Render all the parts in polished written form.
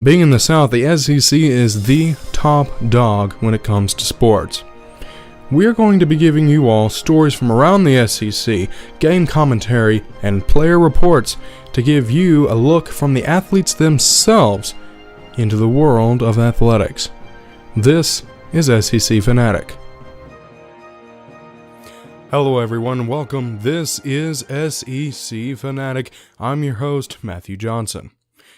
Being in the South, the SEC is the top dog when it comes to sports. We are going to be giving you all stories from around the SEC, game commentary, and player reports to give you a look from the athletes themselves into the world of athletics. This is SEC FANatic. Hello everyone, welcome. This is SEC FANatic. I'm your host, Matthew Johnson.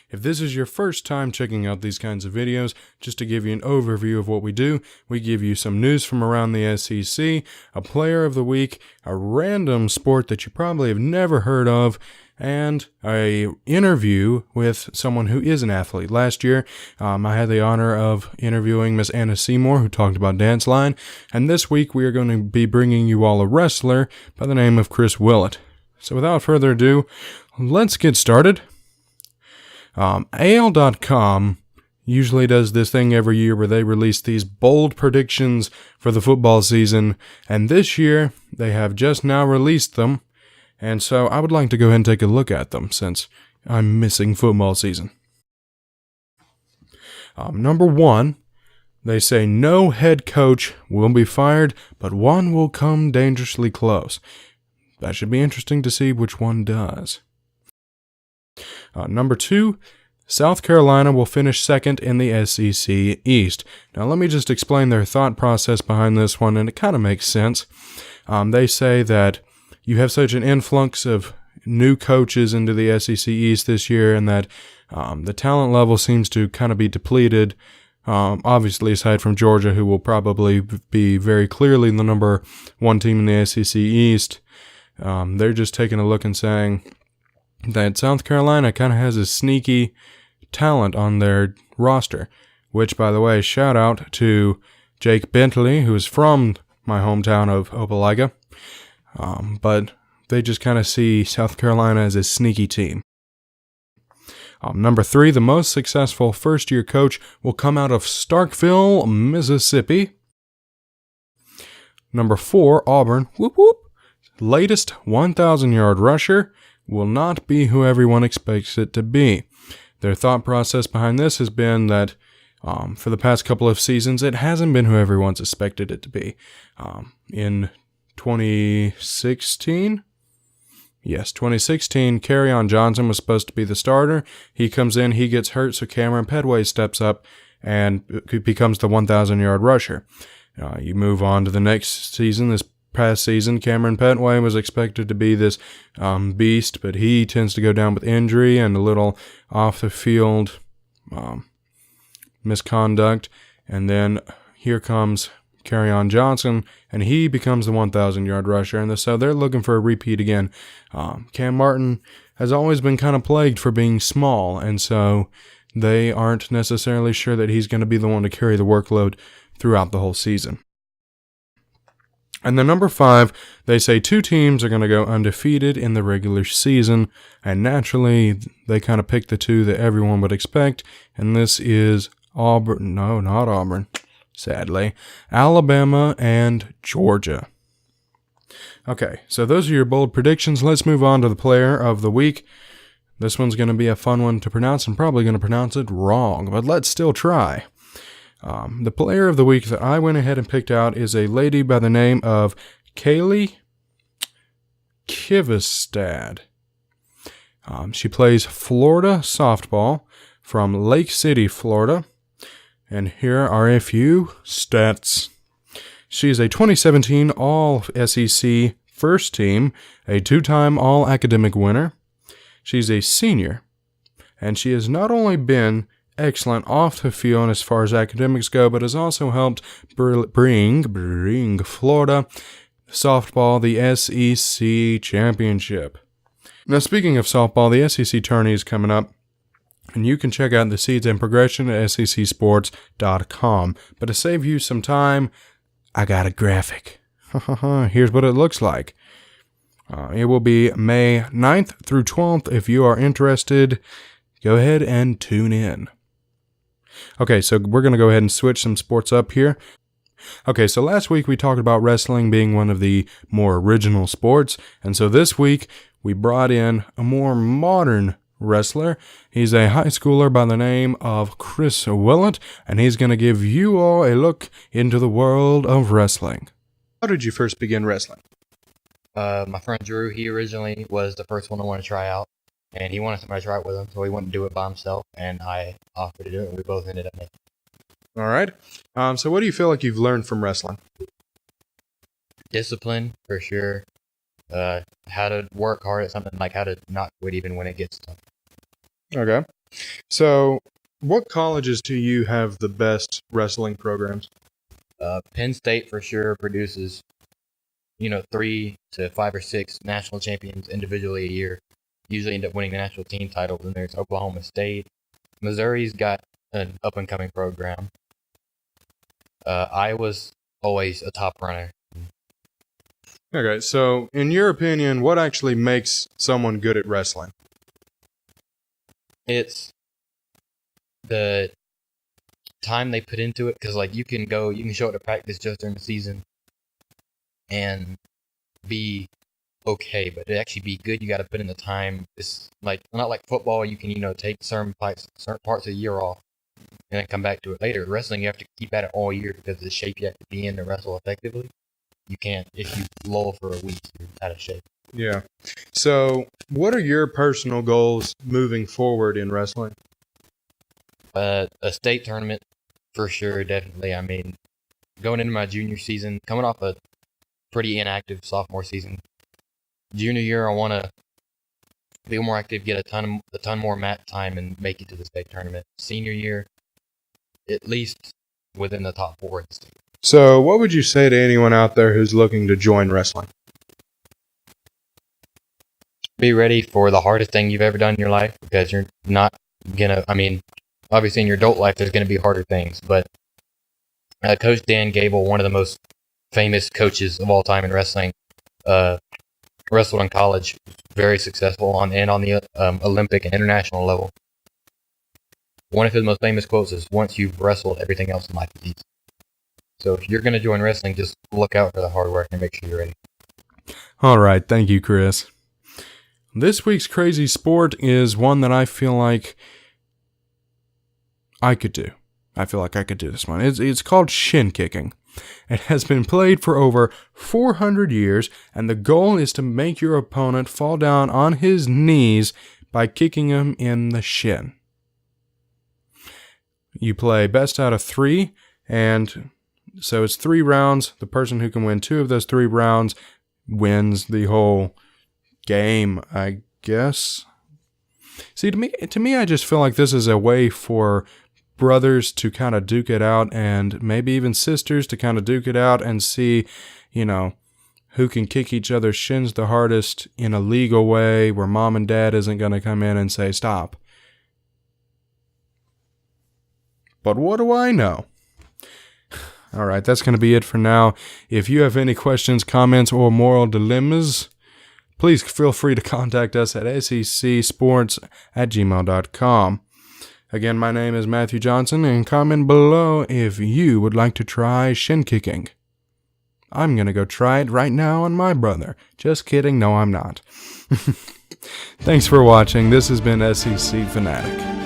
If this is your first time checking out these kinds of videos, just to give you an overview of what we do, we give you some news from around the SEC, a player of the week, a random sport that you probably have never heard of, and a interview with someone who is an athlete. Last year, I had the honor of interviewing Miss Anna Seymour, who talked about dance line, and this week we are going to be bringing you all a wrestler by the name of Chris Willett. So without further ado, let's get started. AL.com usually does this thing every year where they release these bold predictions for the football season, and this year they have just now released them, and so I would like to go ahead and take a look at them since I'm missing football season. Number one, they say no head coach will be fired, but one will come dangerously close. That should be interesting to see which one does. Number two, South Carolina will finish second in the SEC East. Now let me just explain their thought process behind this one, and it kind of makes sense. They say that you have such an influx of new coaches into the SEC East this year, and that the talent level seems to kind of be depleted. Obviously, aside from Georgia, who will probably be very clearly the number one team in the SEC East, they're just taking a look and saying that South Carolina kind of has a sneaky talent on their roster, which, by the way, shout out to Jake Bentley, who is from my hometown of Opelika, but they just kind of see South Carolina as a sneaky team. Number three, the most successful first-year coach will come out of Starkville, Mississippi. Number four, Auburn, whoop whoop, latest 1,000-yard rusher will not be who everyone expects it to be. Their thought process behind this has been that for the past couple of seasons, it hasn't been who everyone's expected it to be. In 2016, Kerryon Johnson was supposed to be the starter. He comes in, he gets hurt, so Cameron Petway steps up and becomes the 1,000-yard rusher. You move on to the next season. This past season, Cameron Petway was expected to be this beast, but he tends to go down with injury and a little off-the-field misconduct. And then here comes Kerryon Johnson, and he becomes the 1,000-yard rusher. And so they're looking for a repeat again. Cam Martin has always been kind of plagued for being small, and so they aren't necessarily sure that he's going to be the one to carry the workload throughout the whole season. And then number five, they say two teams are going to go undefeated in the regular season, and naturally, they kind of pick the two that everyone would expect, and this is Auburn, no, not Auburn, sadly, Alabama and Georgia. Okay, so those are your bold predictions. Let's move on to the player of the week. This one's going to be a fun one to pronounce. I'm probably going to pronounce it wrong, but let's still try. The player of the week that I went ahead and picked out is a lady by the name of Kaylee Kivistad. She plays Florida softball from Lake City, Florida. And here are a few stats. She is a 2017 All-SEC First Team, a two-time All-Academic winner. She's a senior, and she has not only been excellent off the field as far as academics go, but has also helped bring Florida softball the SEC championship. Now, speaking of softball, the SEC tourney is coming up, and you can check out the seeds and progression at secsports.com. But to save you some time, I got a graphic. Here's what it looks like. It will be May 9th through 12th. If you are interested, go ahead and tune in. Okay, so we're going to go ahead and switch some sports up here. Okay, so last week we talked about wrestling being one of the more original sports, and so this week we brought in a more modern wrestler. He's a high schooler by the name of Chris Willett, and he's going to give you all a look into the world of wrestling. How did you first begin wrestling? My friend Drew, he originally was the first one to want to try out, and he wanted somebody to try it with him, so he wouldn't do it by himself, and I offered to do it, and we both ended up making it. All right. So what do you feel like you've learned from wrestling? Discipline, for sure. How to work hard at something, like how to not quit even when it gets tough. Okay. So what colleges do you have the best wrestling programs? Penn State, for sure, produces 3 to 5 or 6 national champions individually a year. Usually end up winning the national team title. Then there's Oklahoma State. Missouri's got an up-and-coming program. Iowa's always a top runner. Okay, so in your opinion, what actually makes someone good at wrestling? It's the time they put into it, because you can show up to practice just during the season and be okay, but to actually be good, you got to put in the time. It's not like football. You can take certain parts of the year off and then come back to it later. Wrestling, you have to keep at it all year because of the shape you have to be in to wrestle effectively. You can't, if you lull for a week, you're out of shape. Yeah. So what are your personal goals moving forward in wrestling? A state tournament, for sure, definitely. I mean, going into my junior season, coming off a pretty inactive sophomore season, junior year, I want to be more active, get a ton more mat time, and make it to the state tournament. Senior year, at least within the top 4 in the state. So what would you say to anyone out there who's looking to join wrestling? Be ready for the hardest thing you've ever done in your life, because you're not gonna, obviously in your adult life there's gonna be harder things, but Coach Dan Gable, one of the most famous coaches of all time in wrestling, wrestled in college, very successful on the Olympic and international level. One of his most famous quotes is, "Once you've wrestled, everything else in life is easy." So if you're going to join wrestling, just look out for the hard work and make sure you're ready. All right. Thank you, Chris. This week's crazy sport is one that I feel like I could do. I feel like I could do this one. It's called shin kicking. It has been played for over 400 years, and the goal is to make your opponent fall down on his knees by kicking him in the shin. You play best out of 3, and so it's 3 rounds. The person who can win 2 of those 3 rounds wins the whole game, I guess. See, to me, I just feel like this is a way for brothers to kind of duke it out, and maybe even sisters to kind of duke it out and see, who can kick each other's shins the hardest in a legal way where mom and dad isn't going to come in and say, stop. But what do I know? All right, that's going to be it for now. If you have any questions, comments, or moral dilemmas, please feel free to contact us at secsports@gmail.com. Again, my name is Matthew Johnson, and comment below if you would like to try shin kicking. I'm going to go try it right now on my brother. Just kidding, no I'm not. Thanks for watching. This has been SEC FANatic.